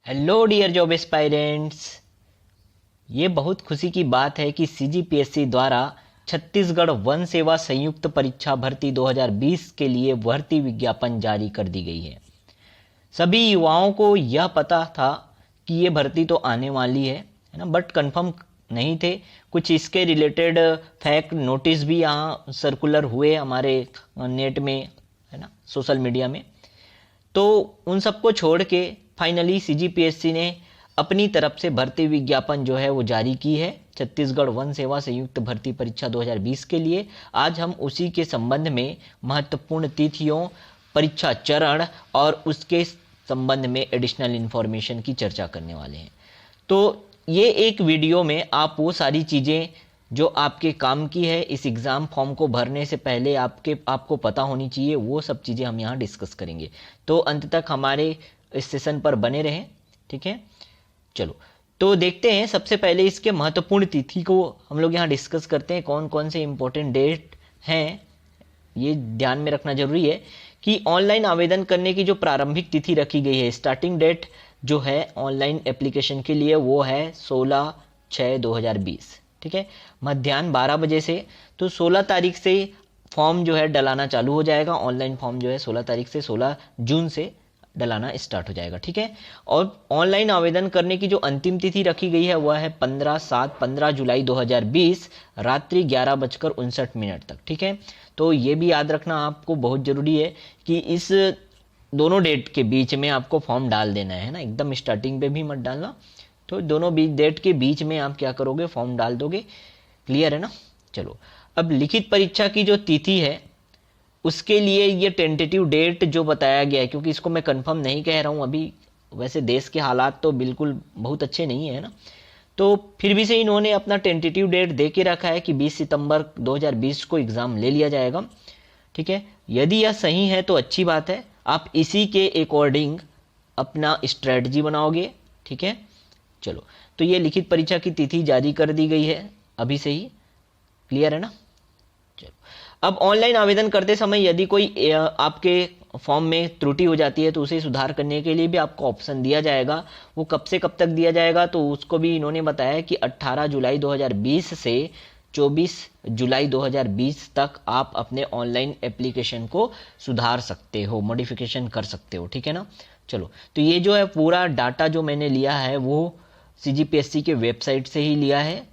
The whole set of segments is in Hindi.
Hello dear job aspirants. ये बहुत खुशी की बात है कि सीजीपीएससी द्वारा छत्तीसगढ़ वन सेवा संयुक्त परीक्षा भर्ती 2020 के लिए भर्ती विज्ञापन जारी कर दी गई है। सभी युवाओं को यह पता था कि ये भर्ती तो आने वाली है ना, बट कंफर्म नहीं थे। कुछ इसके रिलेटेड फैक्ट नोटिस भी यहाँ सर्कुलर हुए हमारे नेट में, है ना, सोशल मीडिया में। तो उन सबको छोड़ के फाइनली सीजीपीएससी ने अपनी तरफ से भर्ती विज्ञापन जो है वो जारी की है छत्तीसगढ़ वन सेवा संयुक्त भर्ती परीक्षा 2020 के लिए। आज हम उसी के संबंध में महत्वपूर्ण तिथियों, परीक्षा चरण और उसके संबंध में एडिशनल इन्फॉर्मेशन की चर्चा करने वाले हैं। तो ये एक वीडियो में आप वो सारी चीज़ें जो आपके काम की है इस एग्ज़ाम फॉर्म को भरने से पहले आपको पता होनी चाहिए, वो सब चीज़ें हम यहाँ डिस्कस करेंगे। तो अंत तक हमारे इस सेशन पर बने रहें, ठीक है। चलो तो देखते हैं, सबसे पहले इसके महत्वपूर्ण तिथि को हम लोग यहाँ डिस्कस करते हैं। कौन कौन से इंपॉर्टेंट डेट हैं ये ध्यान में रखना जरूरी है कि ऑनलाइन आवेदन करने की जो प्रारंभिक तिथि रखी गई है, स्टार्टिंग डेट जो है ऑनलाइन एप्लीकेशन के लिए वो है 16/6/2020, ठीक है, मध्याह्न 12 बजे से। तो 16 तारीख से फॉर्म जो है डलाना चालू हो जाएगा। ऑनलाइन फॉर्म जो है 16 तारीख से 16 जून से डलाना स्टार्ट हो जाएगा, ठीक है। और ऑनलाइन आवेदन करने की जो अंतिम तिथि रखी गई है वह है 15 जुलाई 2020 रात्रि 11:59 तक, ठीक है। तो ये भी याद रखना आपको बहुत ज़रूरी है कि इस दोनों डेट के बीच में आपको फॉर्म डाल देना है ना, एकदम स्टार्टिंग पे भी मत डालना। तो दोनों डेट के बीच में आप क्या करोगे, फॉर्म डाल दोगे। क्लियर है ना। चलो अब लिखित परीक्षा की जो तिथि है उसके लिए ये टेंटेटिव डेट जो बताया गया है, क्योंकि इसको मैं कंफर्म नहीं कह रहा हूँ अभी, वैसे देश के हालात तो बिल्कुल बहुत अच्छे नहीं है ना, तो फिर भी से इन्होंने अपना टेंटेटिव डेट दे के रखा है कि 20 सितंबर 2020 को एग्ज़ाम ले लिया जाएगा, ठीक है। यदि यह सही है तो अच्छी बात है, आप इसी के अकॉर्डिंग अपना स्ट्रेटजी बनाओगे, ठीक है। चलो तो ये लिखित परीक्षा की तिथि जारी कर दी गई है अभी से ही। क्लियर है ना। चलो अब ऑनलाइन आवेदन करते समय यदि कोई आपके फॉर्म में त्रुटि हो जाती है तो उसे सुधार करने के लिए भी आपको ऑप्शन दिया जाएगा। वो कब से कब तक दिया जाएगा तो उसको भी इन्होंने बताया कि 18 जुलाई 2020 से 24 जुलाई 2020 तक आप अपने ऑनलाइन एप्लीकेशन को सुधार सकते हो, मॉडिफिकेशन कर सकते हो, ठीक है ना। चलो तो ये जो है पूरा डाटा जो मैंने लिया है वो सीजीपीएससी के वेबसाइट से ही लिया है,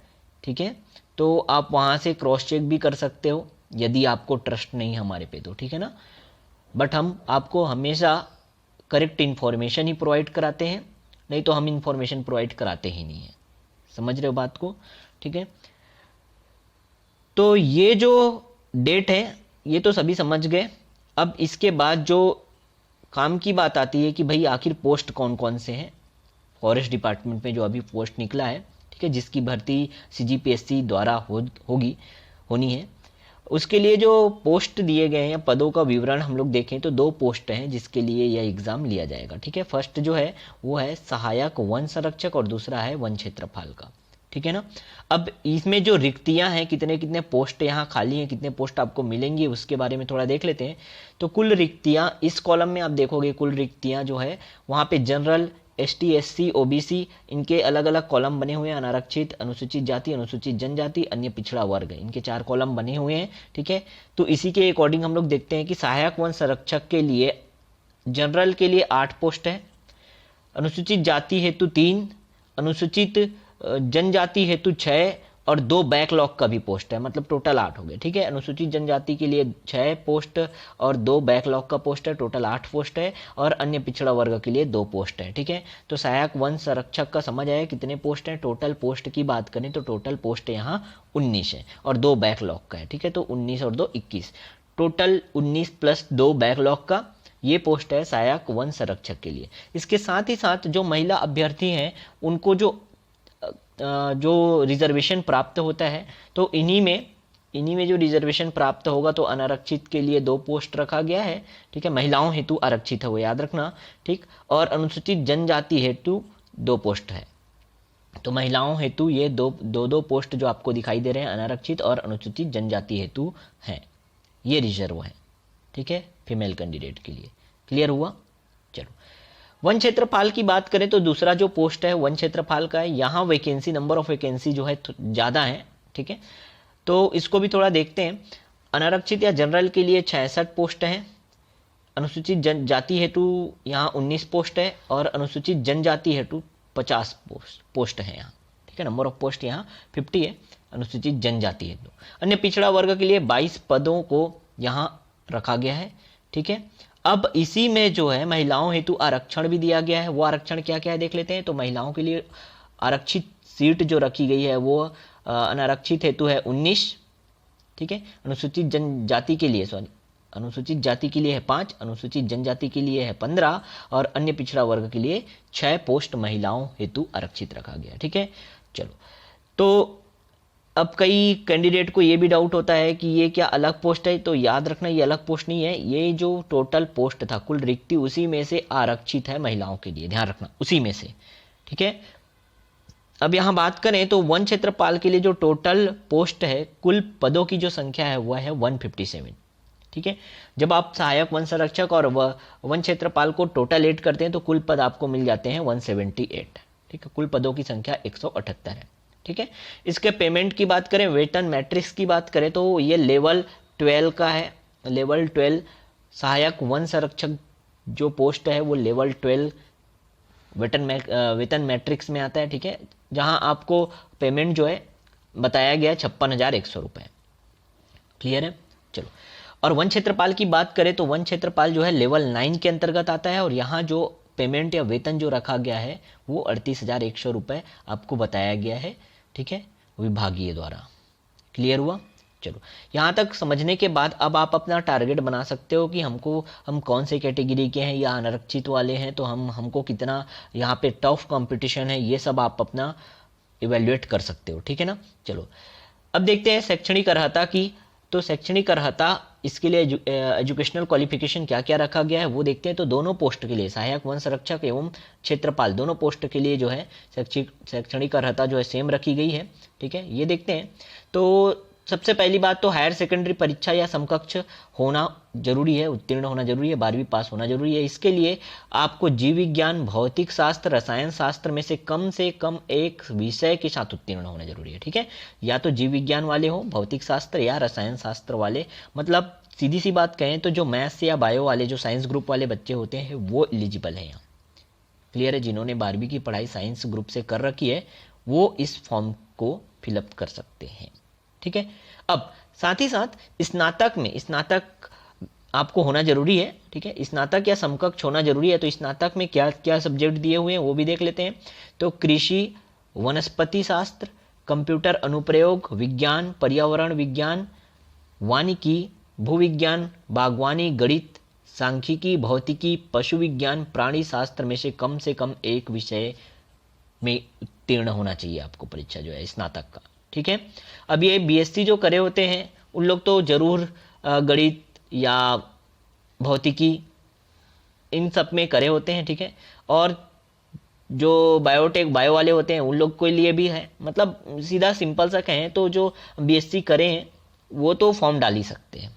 ठीक है। तो आप वहाँ से क्रॉस चेक भी कर सकते हो यदि आपको ट्रस्ट नहीं हमारे पे तो, ठीक है ना। बट हम आपको हमेशा करेक्ट इन्फॉर्मेशन ही प्रोवाइड कराते हैं, नहीं तो हम इन्फॉर्मेशन प्रोवाइड कराते ही नहीं है। समझ रहे हो बात को, ठीक है। तो ये जो डेट है ये तो सभी समझ गए। अब इसके बाद जो काम की बात आती है कि भाई आखिर पोस्ट कौन कौन से हैं। फॉरेस्ट डिपार्टमेंट में जो अभी पोस्ट निकला है, ठीक है, जिसकी भर्ती सीजीपीएससी द्वारा होनी है, उसके लिए जो पोस्ट दिए गए हैं, पदों का विवरण हम लोग देखें तो 2 पोस्ट हैं जिसके लिए यह एग्ज़ाम लिया जाएगा, ठीक है। फर्स्ट जो है वो है सहायक वन संरक्षक और दूसरा है वन क्षेत्रपाल का, ठीक है ना। अब इसमें जो रिक्तियां हैं, कितने कितने पोस्ट यहाँ खाली हैं, कितने पोस्ट आपको मिलेंगी उसके बारे में थोड़ा देख लेते हैं। तो कुल रिक्तियां इस कॉलम में आप देखोगे, कुल रिक्तियां जो है वहाँ पे जनरल, एसटी, एससी, ओबीसी, इनके अलग अलग कॉलम बने हुए हैं। अनारक्षित, अनुसूचित जाति, अनुसूचित जनजाति, अन्य पिछड़ा वर्ग, इनके 4 कॉलम बने हुए हैं, ठीक है। तो इसी के अकॉर्डिंग हम लोग देखते हैं कि सहायक वन संरक्षक के लिए जनरल के लिए 8 पोस्ट है, अनुसूचित जाति हेतु 3, अनुसूचित जनजाति हेतु 6 और 2 बैकलॉग का भी पोस्ट है, मतलब टोटल 8 हो गए, ठीक है। अनुसूचित जनजाति के लिए 6 पोस्ट और 2 बैकलॉग का पोस्ट है, टोटल 8 पोस्ट है। और अन्य पिछड़ा वर्ग के लिए 2 पोस्ट है, ठीक है। तो सहायक वन संरक्षक का समझ आया कितने पोस्ट हैं। टोटल पोस्ट की बात करें तो टोटल पोस्ट यहाँ 19 है और 2 बैकलॉग का है, ठीक है। तो 19 और 2 21, टोटल 19 प्लस 2 बैकलॉग का ये पोस्ट है सहायक वन संरक्षक के लिए। इसके साथ ही साथ जो महिला अभ्यर्थी हैं उनको जो रिजर्वेशन प्राप्त होता है, तो इन्हीं में जो रिजर्वेशन प्राप्त होगा तो अनारक्षित के लिए 2 पोस्ट रखा गया है, ठीक है। महिलाओं हेतु आरक्षित है वो याद रखना, ठीक। और अनुसूचित जनजाति हेतु 2 पोस्ट है। तो महिलाओं हेतु ये दो पोस्ट जो आपको दिखाई दे रहे हैं अनारक्षित और अनुसूचित जनजाति हेतु हैं, ये रिजर्व है, ठीक है, फीमेल कैंडिडेट के लिए। क्लियर हुआ। चलो वन क्षेत्रपाल की बात करें तो दूसरा जो पोस्ट है वन क्षेत्रपाल का है, यहाँ वैकेंसी, नंबर ऑफ वैकेंसी जो है ज़्यादा है, ठीक है। तो इसको भी थोड़ा देखते हैं। अनारक्षित या जनरल के लिए 66 पोस्ट हैं, अनुसूचित जनजाति हेतु यहाँ 19 पोस्ट है और अनुसूचित जनजाति हेतु 50 पोस्ट है यहाँ, ठीक है। नंबर ऑफ पोस्ट यहाँ 50 है अनुसूचित जनजाति हेतु। अन्य पिछड़ा वर्ग के लिए 22 पदों को यहाँ रखा गया है, ठीक है। अब इसी में जो है महिलाओं हेतु आरक्षण भी दिया गया है। वो आरक्षण क्या क्या है देख लेते हैं। तो महिलाओं के लिए आरक्षित सीट जो रखी गई है वो अनारक्षित हेतु है 19, ठीक है। अनुसूचित जनजाति के लिए, सॉरी, अनुसूचित जाति के लिए है 5, अनुसूचित जनजाति के लिए है 15 और अन्य पिछड़ा वर्ग के लिए 6 पोस्ट महिलाओं हेतु आरक्षित रखा गया, ठीक है। चलो, तो अब कई कैंडिडेट को ये भी डाउट होता है कि ये क्या अलग पोस्ट है। तो याद रखना ये अलग पोस्ट नहीं है, ये जो टोटल पोस्ट था, कुल रिक्ति, उसी में से आरक्षित है महिलाओं के लिए, ध्यान रखना, उसी में से, ठीक है। अब यहाँ बात करें तो वन क्षेत्रपाल के लिए जो टोटल पोस्ट है, कुल पदों की जो संख्या है वह है 157, ठीक है। जब आप सहायक वन संरक्षक और वन क्षेत्रपाल को टोटल ऐड करते हैं तो कुल पद आपको मिल जाते हैं 178, ठीक है। कुल पदों की संख्या 178 है, ठीक है। इसके पेमेंट की बात करें, वेतन मैट्रिक्स की बात करें तो ये लेवल 12 का है। लेवल 12 सहायक वन संरक्षक जो पोस्ट है वो लेवल 12 वेतन मैट्रिक्स में आता है, ठीक है। जहां आपको पेमेंट जो है बताया गया है 56,100 रुपये, क्लियर है। चलो, और वन क्षेत्रपाल की बात करें तो वन क्षेत्रपाल जो है लेवल 9 के अंतर्गत आता है और यहाँ जो पेमेंट या वेतन जो रखा गया है वो 38,100 रुपये आपको बताया गया है, ठीक है, विभागीय द्वारा। क्लियर हुआ। चलो, यहाँ तक समझने के बाद अब आप अपना टारगेट बना सकते हो कि हम कौन से कैटेगरी के हैं या अनारक्षित वाले हैं, तो हमको कितना यहाँ पे टफ कंपटीशन है, ये सब आप अपना इवेल्युएट कर सकते हो, ठीक है ना। चलो, अब देखते हैं शैक्षणिक अर्हता की। तो शैक्षणिक अर्हता, इसके लिए एजुकेशनल क्वालिफिकेशन क्या क्या रखा गया है वो देखते हैं। तो दोनों पोस्ट के लिए, सहायक वन संरक्षक एवं क्षेत्रपाल, दोनों पोस्ट के लिए जो है शैक्षणिक अर्हता जो है सेम रखी गई है, ठीक है। ये देखते हैं। तो सबसे पहली बात तो हायर सेकेंडरी परीक्षा या समकक्ष होना जरूरी है, उत्तीर्ण होना जरूरी है, 12वीं पास होना जरूरी है। इसके लिए आपको जीव विज्ञान, भौतिक शास्त्र, रसायन शास्त्र में से कम एक विषय के साथ उत्तीर्ण होना जरूरी है, ठीक है। या तो जीव विज्ञान वाले हो, भौतिक शास्त्र या रसायन शास्त्र वाले, मतलब सीधी सी बात कहें तो जो मैथ्स या बायो वाले, जो साइंस ग्रुप वाले बच्चे होते हैं वो एलिजिबल है यहाँ। क्लियर है। जिन्होंने 12वीं की पढ़ाई साइंस ग्रुप से कर रखी है वो इस फॉर्म को फिलअप कर सकते हैं, ठीक है। अब साथ ही साथ स्नातक आपको होना जरूरी है, ठीक है। स्नातक या समकक्ष होना जरूरी है। तो स्नातक में क्या क्या सब्जेक्ट दिए हुए हैं वो भी देख लेते हैं। तो कृषि, वनस्पति शास्त्र, कंप्यूटर अनुप्रयोग विज्ञान, पर्यावरण विज्ञान, वानिकी, भूविज्ञान, बागवानी, गणित, सांख्यिकी, भौतिकी, पशु विज्ञान, प्राणी शास्त्र में से कम एक विषय में उत्तीर्ण होना चाहिए आपको परीक्षा जो है स्नातक का, ठीक है। अब ये बीएससी जो करे होते हैं उन लोग तो जरूर गणित या भौतिकी इन सब में करे होते हैं, ठीक है। और जो बायोटेक बायो वाले होते हैं उन लोग के लिए भी है। मतलब सीधा सिंपल सा कहें तो जो बीएससी करे हैं वो तो फॉर्म डाल ही सकते हैं।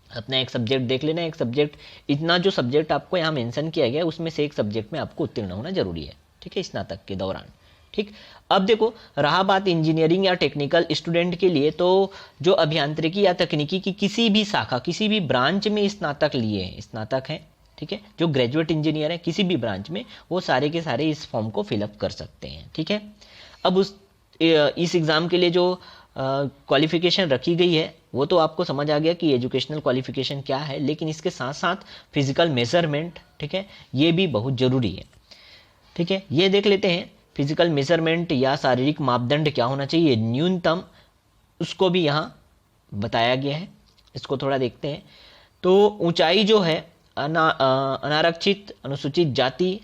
अपना एक सब्जेक्ट देख लेना, एक सब्जेक्ट, इतना जो सब्जेक्ट आपको यहाँ मेंशन किया गया उसमें से एक सब्जेक्ट में आपको उत्तीर्ण होना जरूरी है, ठीक है, स्नातक के दौरान, ठीक। अब देखो, रहा बात इंजीनियरिंग या टेक्निकल स्टूडेंट के लिए, तो जो अभियांत्रिकी या तकनीकी की किसी भी शाखा, किसी भी ब्रांच में स्नातक लिए हैं, स्नातक हैं, ठीक है, जो ग्रेजुएट इंजीनियर है किसी भी ब्रांच में, वो सारे के सारे इस फॉर्म को फिलअप कर सकते हैं, ठीक है। अब इस एग्जाम के लिए जो क्वालिफिकेशन रखी गई है वो तो आपको समझ आ गया कि एजुकेशनल क्वालिफिकेशन क्या है, लेकिन इसके साथ साथ फिजिकल मेजरमेंट, ठीक है, ये भी बहुत जरूरी है, ठीक है। ये देख लेते हैं फिजिकल मेजरमेंट या शारीरिक मापदंड क्या होना चाहिए न्यूनतम, उसको भी यहाँ बताया गया है। इसको थोड़ा देखते हैं। तो ऊंचाई जो है अनारक्षित, अनुसूचित जाति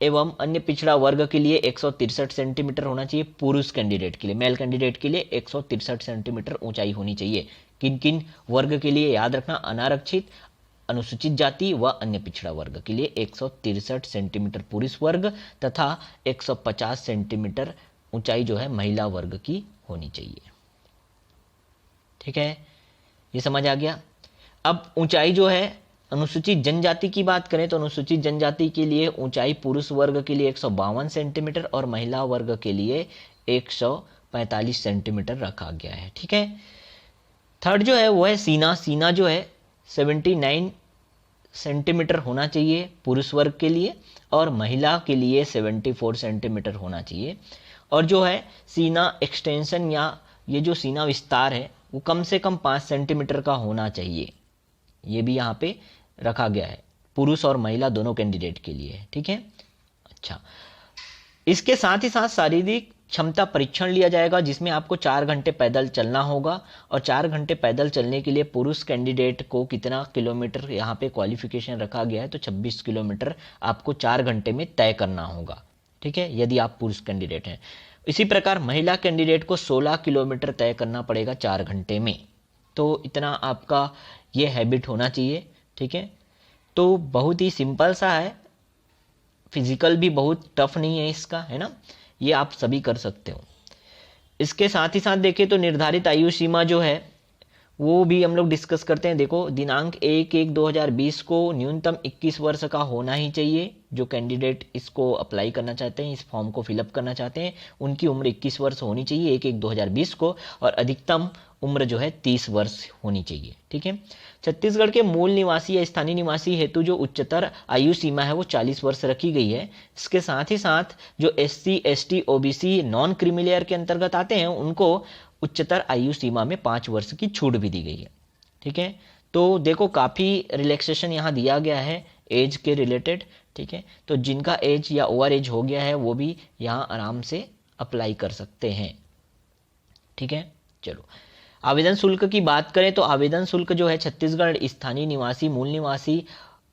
एवं अन्य पिछड़ा वर्ग के लिए 163 सेंटीमीटर होना चाहिए। पुरुष कैंडिडेट के लिए, मेल कैंडिडेट के लिए 163 सेंटीमीटर ऊंचाई होनी चाहिए। किन किन वर्ग के लिए याद रखना, अनारक्षित, अनुसूचित जाति व अन्य पिछड़ा वर्ग के लिए 163 सेंटीमीटर पुरुष वर्ग तथा 150 सेंटीमीटर ऊंचाई जो है महिला वर्ग की होनी चाहिए, ठीक है। ये समझ आ गया। अब ऊंचाई जो है अनुसूचित जनजाति की बात करें तो अनुसूचित जनजाति के लिए ऊंचाई पुरुष वर्ग के लिए 152 सेंटीमीटर और महिला वर्ग के लिए 145 सेंटीमीटर रखा गया है। ठीक है। थर्ड जो है वो है सीना। सीना जो है 79 सेंटीमीटर होना चाहिए पुरुष वर्ग के लिए और महिला के लिए 74 सेंटीमीटर होना चाहिए। और जो है सीना एक्सटेंशन या ये जो सीना विस्तार है वो कम से कम 5 सेंटीमीटर का होना चाहिए। ये भी यहाँ पे रखा गया है पुरुष और महिला दोनों कैंडिडेट के लिए। ठीक है। अच्छा, इसके साथ ही साथ शारीरिक क्षमता परीक्षण लिया जाएगा जिसमें आपको 4 घंटे पैदल चलना होगा और 4 घंटे पैदल चलने के लिए पुरुष कैंडिडेट को कितना किलोमीटर यहाँ पे क्वालिफिकेशन रखा गया है तो 26 किलोमीटर आपको 4 घंटे में तय करना होगा। ठीक है, यदि आप पुरुष कैंडिडेट हैं। इसी प्रकार महिला कैंडिडेट को 16 किलोमीटर तय करना पड़ेगा 4 घंटे में। तो इतना आपका ये हैबिट होना चाहिए। ठीक है, तो बहुत ही सिंपल सा है, फिजिकल भी बहुत टफ नहीं है इसका, है ना, ये आप सभी कर सकते हो। इसके साथ ही साथ देखें तो निर्धारित आयु सीमा जो है वो भी हम लोग डिस्कस करते हैं। देखो, दिनांक 1/1/2020 को न्यूनतम 21 वर्ष का होना ही चाहिए। जो कैंडिडेट इसको अप्लाई करना चाहते हैं, इस फॉर्म को फिलअप करना चाहते हैं, उनकी उम्र 21 वर्ष होनी चाहिए 1/1/2020 को और अधिकतम उम्र जो है 30 वर्ष होनी चाहिए। ठीक है। छत्तीसगढ़ के मूल निवासी या स्थानीय निवासी हेतु जो उच्चतर आयु सीमा है वो 40 वर्ष रखी गई है। इसके साथ ही साथ जो SC ST OBC non creamy layer के अंतर्गत आते हैं उनको उच्चतर आयु सीमा में 5 वर्ष की छूट भी दी गई है। ठीक है, तो देखो काफ़ी रिलैक्सेशन यहाँ दिया गया है एज के रिलेटेड। ठीक है, तो जिनका एज या ओवर एज हो गया है वो भी यहाँ आराम से अप्लाई कर सकते हैं। ठीक है, चलो आवेदन शुल्क की बात करें तो आवेदन शुल्क जो है छत्तीसगढ़ स्थानीय निवासी, मूल निवासी,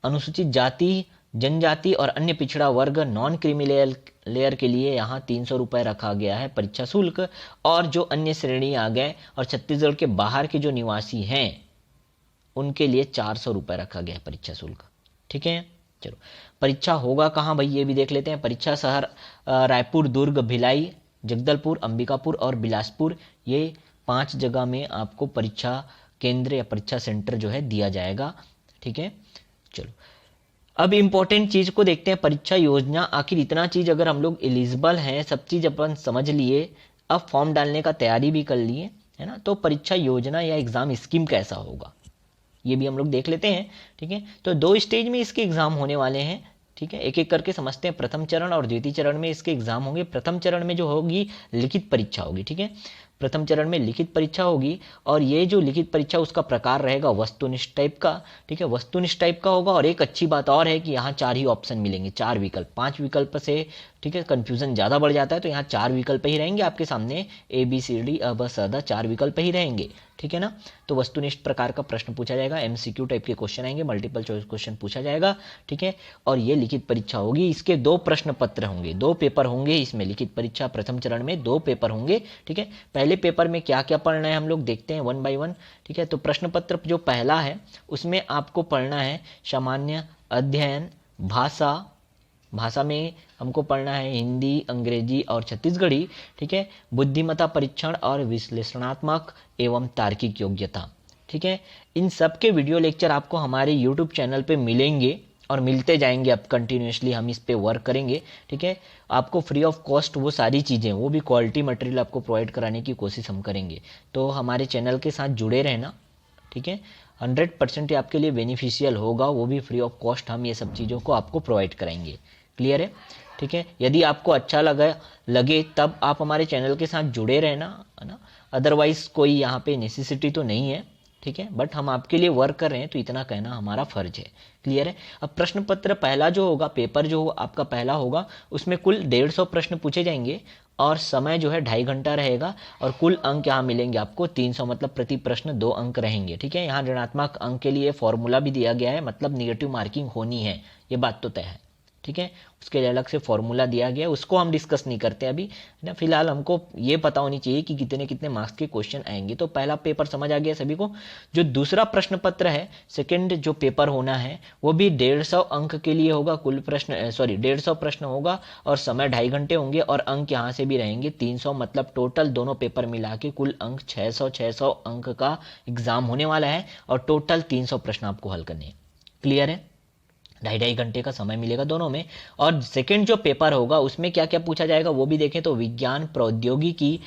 अनुसूचित जाति, जनजाति और अन्य पिछड़ा वर्ग नॉन क्रीमी लेयर के लिए यहाँ 300 रुपये रखा गया है परीक्षा शुल्क। और जो अन्य श्रेणी आ गए और छत्तीसगढ़ के बाहर के जो निवासी हैं उनके लिए 400 रुपये रखा गया है परीक्षा शुल्क। ठीक है, चलो परीक्षा होगा कहाँ भाई ये भी देख लेते हैं। परीक्षा शहर रायपुर, दुर्ग, भिलाई, जगदलपुर, अंबिकापुर और बिलासपुर, ये 5 जगह में आपको परीक्षा केंद्र या परीक्षा सेंटर जो है दिया जाएगा। ठीक है, चलो अब इम्पोर्टेंट चीज को देखते हैं, परीक्षा योजना। आखिर इतना चीज अगर हम लोग एलिजिबल हैं, सब चीज अपन समझ लिए, अब फॉर्म डालने का तैयारी भी कर लिए, है ना, तो परीक्षा योजना या एग्जाम स्कीम कैसा होगा ये भी हम लोग देख लेते हैं। ठीक है, तो 2 स्टेज में इसके एग्जाम होने वाले हैं। ठीक है, एक एक करके समझते हैं। प्रथम चरण और द्वितीय चरण में इसके एग्जाम होंगे। प्रथम चरण में जो होगी लिखित परीक्षा होगी। ठीक है, प्रथम चरण में लिखित परीक्षा होगी और ये जो लिखित परीक्षा उसका प्रकार रहेगा वस्तुनिष्ठ टाइप का। ठीक है, वस्तुनिष्ठ टाइप का होगा। और एक अच्छी बात और है कि यहाँ 4 ही ऑप्शन मिलेंगे, 4 विकल्प। 5 विकल्प से ठीक है कंफ्यूजन ज़्यादा बढ़ जाता है, तो यहाँ 4 विकल्प ही रहेंगे आपके सामने। ABCD अब सदा 4 विकल्प ही रहेंगे। ठीक है ना, तो वस्तुनिष्ठ प्रकार का प्रश्न पूछा जाएगा, MCQ टाइप के क्वेश्चन आएंगे, मल्टीपल चॉइस क्वेश्चन पूछा जाएगा। ठीक है, और ये लिखित परीक्षा होगी। इसके 2 प्रश्न पत्र होंगे, 2 पेपर होंगे इसमें। लिखित परीक्षा प्रथम चरण में 2 पेपर होंगे। ठीक है, पहले पेपर में क्या क्या पढ़ना है हम लोग देखते हैं 1 बाय 1। ठीक है, तो प्रश्न पत्र जो पहला है उसमें आपको पढ़ना है सामान्य अध्ययन, भाषा में हमको पढ़ना है हिंदी, अंग्रेजी और छत्तीसगढ़ी। ठीक है, बुद्धिमत्ता परीक्षण और विश्लेषणात्मक एवं तार्किक योग्यता। ठीक है, इन सब के वीडियो लेक्चर आपको हमारे YouTube चैनल पे मिलेंगे और मिलते जाएंगे। अब कंटिन्यूसली हम इस पे वर्क करेंगे। ठीक है, आपको फ्री ऑफ कॉस्ट वो सारी चीज़ें, वो भी क्वालिटी मटेरियल आपको प्रोवाइड कराने की कोशिश हम करेंगे। तो हमारे चैनल के साथ जुड़े रहना। ठीक है, 100% आपके लिए बेनिफिशियल होगा, वो भी फ्री ऑफ कॉस्ट हम ये सब चीज़ों को आपको प्रोवाइड कराएंगे। क्लियर है? ठीक है, यदि आपको अच्छा लगे तब आप हमारे चैनल के साथ जुड़े रहना, है ना। अदरवाइज कोई यहाँ पे नेसेसिटी तो नहीं है। ठीक है, बट हम आपके लिए वर्क कर रहे हैं तो इतना कहना हमारा फर्ज है। क्लियर है? अब प्रश्न पत्र पहला जो होगा, पेपर जो आपका पहला होगा, उसमें कुल 150 प्रश्न पूछे जाएंगे और समय जो है 2.5 घंटा रहेगा और कुल अंक यहाँ मिलेंगे आपको 300, मतलब प्रति प्रश्न 2 अंक रहेंगे। ठीक है, यहाँ ऋणात्मक अंक के लिए फॉर्मूला भी दिया गया है, मतलब निगेटिव मार्किंग होनी है, ये बात तो तय है। ठीक है, उसके लिए अलग से फॉर्मूला दिया गया है, उसको हम डिस्कस नहीं करते अभी, है ना। फिलहाल हमको ये पता होनी चाहिए कि कितने कितने मार्क्स के क्वेश्चन आएंगे। तो पहला पेपर समझ आ गया सभी को। जो दूसरा प्रश्न पत्र है, सेकंड जो पेपर होना है, वो भी 150 अंक के लिए होगा। कुल प्रश्न 150 प्रश्न होगा और समय 2.5 घंटे होंगे और अंक यहाँ से भी रहेंगे 300, मतलब टोटल दोनों पेपर मिला के कुल अंक 600 अंक का एग्जाम होने वाला है और टोटल 300 प्रश्न आपको हल करने हैं। क्लियर है? 2.5 घंटे का समय मिलेगा दोनों में। और सेकंड जो पेपर होगा उसमें क्या क्या पूछा जाएगा वो भी देखें तो विज्ञान, प्रौद्योगिकी,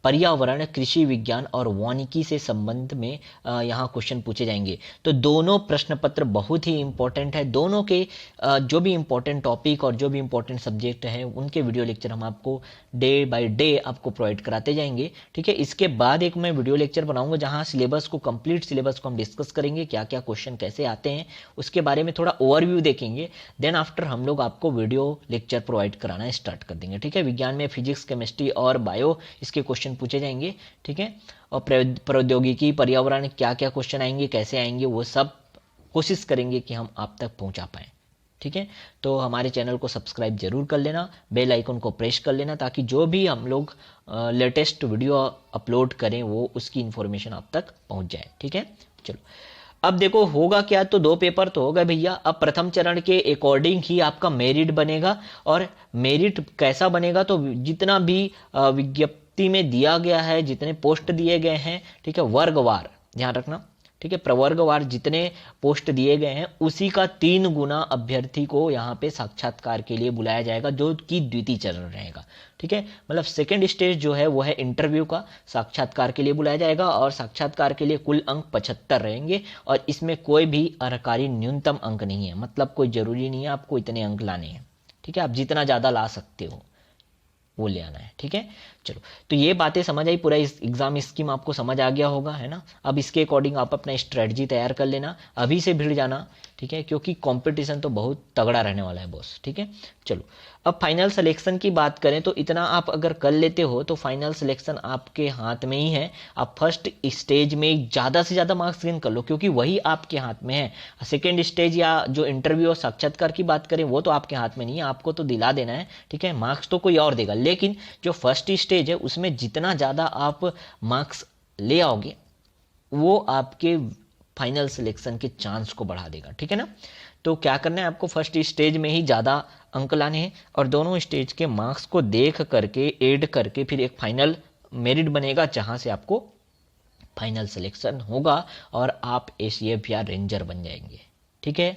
पर्यावरण, कृषि विज्ञान और वानिकी से संबंध में यहाँ क्वेश्चन पूछे जाएंगे। तो दोनों प्रश्न पत्र बहुत ही इंपॉर्टेंट है। दोनों के जो भी इंपॉर्टेंट टॉपिक और जो भी इंपॉर्टेंट सब्जेक्ट हैं उनके वीडियो लेक्चर हम आपको डे बाय डे आपको प्रोवाइड कराते जाएंगे, ठीक है। इसके बाद एक मैं वीडियो लेक्चर बनाऊंगा जहाँ सिलेबस को, कंप्लीट सिलेबस को हम डिस्कस करेंगे, क्या क्या क्वेश्चन कैसे आते हैं उसके बारे में थोड़ा ओवरव्यू देखेंगे। देन आफ्टर हम लोग आपको वीडियो लेक्चर प्रोवाइड कराना स्टार्ट कर देंगे, ठीक है। विज्ञान में फिजिक्स, केमिस्ट्री और बायो इसके क्वेश्चन पूछे जाएंगे, ठीक है। और प्रौद्योगिकी, पर्यावरण क्या क्या क्वेश्चन आएंगे, कैसे आएंगे, वो सब कोशिश करेंगे कि हम आप तक पहुंचा पाएं, ठीक है। तो हमारे चैनल को सब्सक्राइब जरूर कर लेना, बेल आइकन को प्रेस कर लेना ताकि जो भी हम लोग लेटेस्ट वीडियो अपलोड करें वो उसकी इंफॉर्मेशन आप तक पहुंच जाए, ठीक है। चलो अब देखो होगा क्या, तो 2 पेपर तो हो गए भैया। अब प्रथम चरण के अकॉर्डिंग ही आपका मेरिट बनेगा। और मेरिट कैसा बनेगा, तो जितना भी विज्ञप्ति में दिया गया है, जितने पोस्ट दिए गए हैं, ठीक है, वर्गवार ध्यान रखना, ठीक है, प्रवर्गवार जितने पोस्ट दिए गए हैं उसी का 3 गुना अभ्यर्थी को यहाँ पे साक्षात्कार के लिए बुलाया जाएगा, जो कि द्वितीय चरण रहेगा, ठीक है। मतलब सेकंड स्टेज जो है वो है इंटरव्यू का, साक्षात्कार के लिए बुलाया जाएगा और साक्षात्कार के लिए कुल अंक 75 रहेंगे और इसमें कोई भी अर्हकारी न्यूनतम अंक नहीं है, मतलब कोई जरूरी नहीं है आपको इतने अंक लाने हैं, ठीक है। आप जितना ज़्यादा ला सकते हो वो ले आना है, ठीक है। चलो तो ये बातें समझ आई, पूरा इस एग्जाम स्कीम आपको समझ आ गया होगा, है ना। अब इसके अकॉर्डिंग आप अपना स्ट्रेटजी तैयार कर लेना, अभी से भिड़ जाना, ठीक है, क्योंकि कंपटीशन तो बहुत तगड़ा रहने वाला है बॉस, ठीक है। चलो अब फाइनल सिलेक्शन की बात करें तो इतना आप अगर कर लेते हो तो फाइनल सिलेक्शन आपके हाथ में ही है। आप फर्स्ट स्टेज में ज़्यादा से ज़्यादा मार्क्स गेन कर लो क्योंकि वही आपके हाथ में है। सेकेंड स्टेज या जो इंटरव्यू और साक्षात्कार की बात करें वो तो आपके हाथ में नहीं है, आपको तो दिला देना है, ठीक है, मार्क्स तो कोई और देगा। लेकिन जो फर्स्ट स्टेज है उसमें जितना ज़्यादा आप मार्क्स ले आओगे वो आपके फाइनल सिलेक्शन के चांस को बढ़ा देगा, ठीक है ना। तो क्या करना है, आपको फर्स्ट स्टेज में ही ज़्यादा अंक लाने हैं और दोनों स्टेज के मार्क्स को देख करके ऐड करके फिर एक फाइनल मेरिट बनेगा जहां से आपको फाइनल सिलेक्शन होगा और आप एसीएफ या रेंजर बन जाएंगे, ठीक है।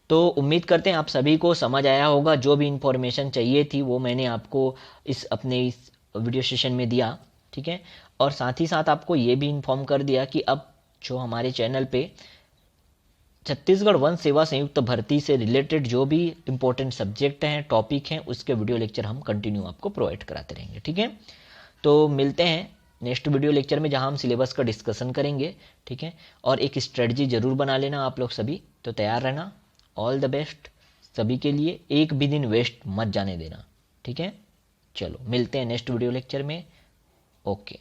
तो उम्मीद करते हैं आप सभी को समझ आया होगा। जो भी इंफॉर्मेशन चाहिए थी वो मैंने आपको इस वीडियो सेशन में दिया, ठीक है। और साथ ही साथ आपको ये भी इन्फॉर्म कर दिया कि अब जो हमारे चैनल पे छत्तीसगढ़ वन सेवा संयुक्त भर्ती से रिलेटेड जो भी इंपॉर्टेंट सब्जेक्ट हैं, टॉपिक हैं, उसके वीडियो लेक्चर हम कंटिन्यू आपको प्रोवाइड कराते रहेंगे, ठीक है। तो मिलते हैं नेक्स्ट वीडियो लेक्चर में जहां हम सिलेबस का डिस्कशन करेंगे, ठीक है। और एक स्ट्रेटजी जरूर बना लेना आप लोग सभी, तो तैयार रहना। ऑल द बेस्ट सभी के लिए, एक भी दिन वेस्ट मत जाने देना, ठीक है। चलो मिलते हैं नेक्स्ट वीडियो लेक्चर में, ओके।